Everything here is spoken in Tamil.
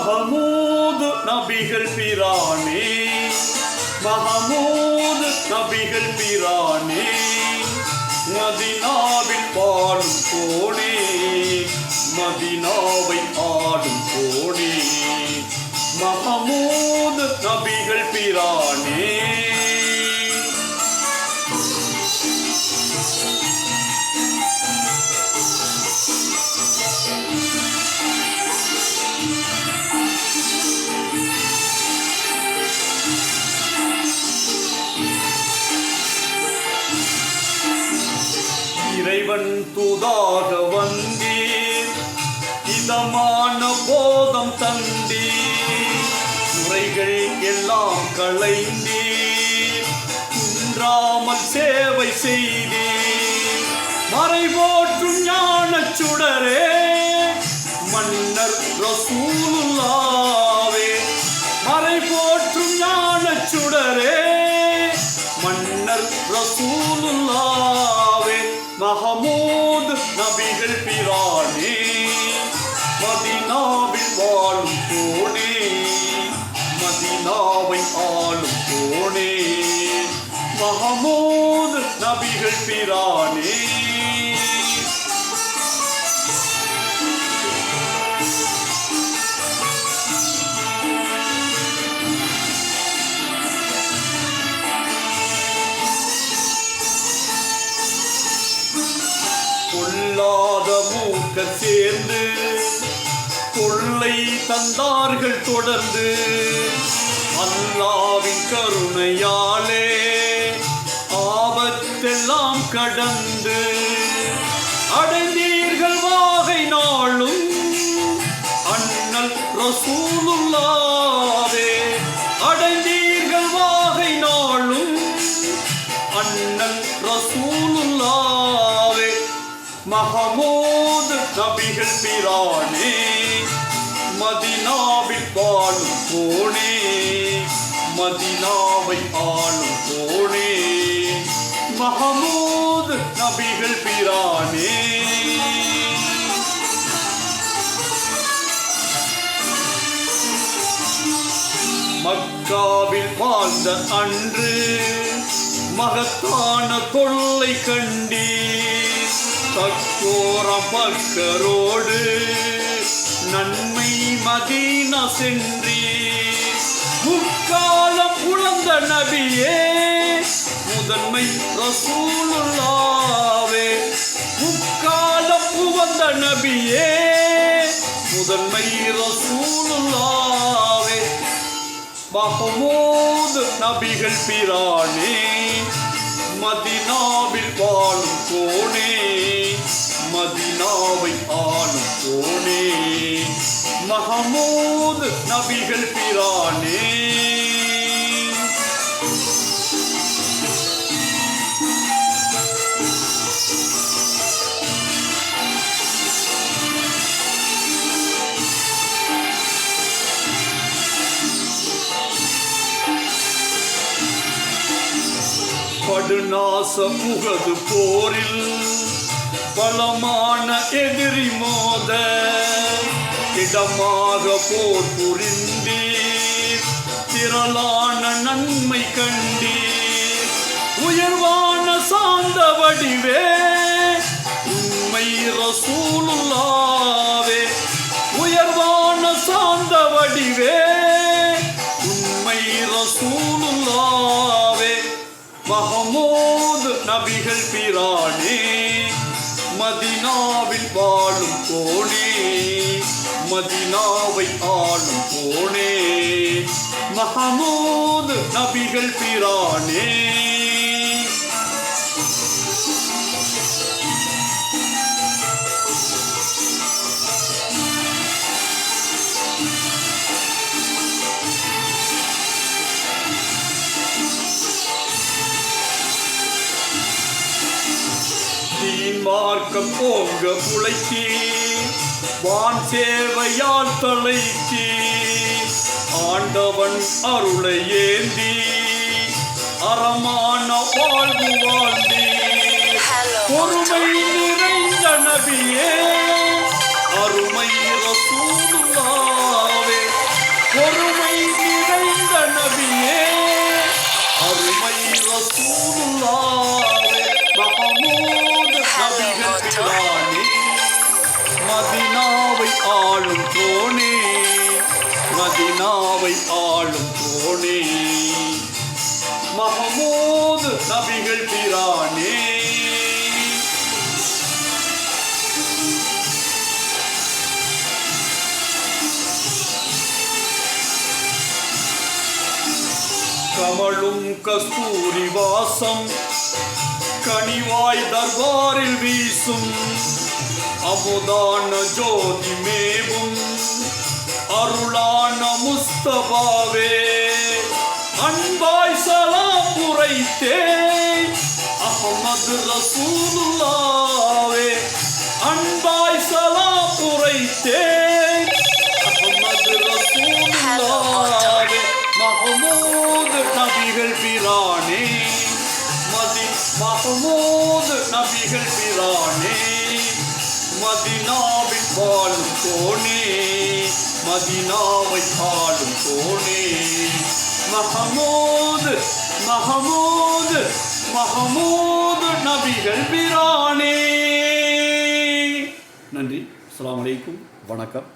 மஹமூது நபிகள் பிரானே, மஹமூது நபிகள் பிரானே, மதினாவில் பாடும் கோனே, மதினாவை ஆடும் கோனே, மஹமூது நபிகள் பிரானே. இறைவன் தூதாக வந்தீர், இதமான போதம் தந்தீர், முறைகள் எல்லாம் களைந்தீர், குன்றாமல் சேவை செய்தீர், மறை போற்றும் ஞானச் சுடரே, மன்னர் ரசூலுல்லாவே, மறை போற்றும் ஞானச் சுடரே, மன்னர் ரசூலுல்லாவே, மஹமூது நபிகள் பிரானே, மதினாவில் வாழும் கோனே, மதினாவை ஆளும் கோனே, மஹமூது நபிகள் பிரானே. கொள்ளாத மூக்க சேர்ந்து கொள்ளை தந்தார்கள் தொடர்ந்து, அல்லாவின் கருணையாலே ஆபத்தெல்லாம் கடந்து, அடைந்தீர்கள் வாகை நாளும் அண்ணல் ரசூலுல்லாவே, அடைந்தீர்கள் வாகை நாளும் அண்ணல் ரசூலுல்லாவே, மஹமூது நபிகள் பிரானே, மதினாவில் வாழும் கோனே, மதினாவை ஆளும் கோனே, மஹமூது நபிகள் பிரானே. மக்காவில் வாழ்ந்த அன்று மகத்தான தொல்லை கண்டீர், தக்கோரம் மக்கரோடு நன்மை மதீனா சென்றீர், முக்காலம் உழந்த நபியே, முதன்மை ரசூலுல்லாவே, முக்காலம் உவந்த நபியே, முதன்மை ரசூலுல்லாவே, மஹமூது நபிகள் பிரானே, மதினாவில் வாழும் கோனே, மதினாவை ஆளும் கோனே, மஹமூது நபிகள் பிரானே. படுநாச முகது போரில் பலமான எதிரி மோத, இடமாக போர் புரிந்தீர், திரளான நன்மை கண்டீர், உயர்வான சாந்த வடிவே, உண்மை ரசூலுல்லாவே, உயர்வான சாந்த வடிவே, உண்மை ரசூலுல்லாவே, மஹமூது நபிகள் பிரானே, மதினாவில் வாழும் கோனே, மதினாவை ஆளும் கோனே, மஹமூது நபிகள் பிரானே. மார்க்கம் போங்க புழைச்சி, வான் சேவையால் தலைச்சி, ஆண்டவன் அருளை ஏந்தி, அறமான வாழ்வு வாழ்ந்தி, பொறுமை நிறைந்த நபியே, அருமை ரசூலுல்லாவே, ரசூலுல்லாஹ்வே மஹமூத் நபிகள் பிரானே மதீனாவை ஆளும் கோனே மதீனாவை ஆளும் கோனே மஹமூத் நபிகள் பிரானே கமழும் கஸ்தூரி வாசம் கனிவாய் தர்பாரில் வீசும் அமுதான ஜோதி மேவும் அருளான முஸ்தபாவே அன்பாய் சலாம் உரைத்தேன் அஹ்மது ரசூலுல்லாஹ்வே அன்பாய் சலாம் உரைத்தேன் அஹ்மது ரசூலுல்லாஹ்வே மஹமூத் நபிகள் பிரானே மஹமூத் நபிகள் பிரானே மதீனாவில் வாழும் கோனே மதீனாவை ஆளும் கோனே மஹமூத் மஹமூத் மஹமூத் நபிகள் பிரானே. நன்றி. அஸ்ஸலாமு அலைக்கும். வணக்கம்.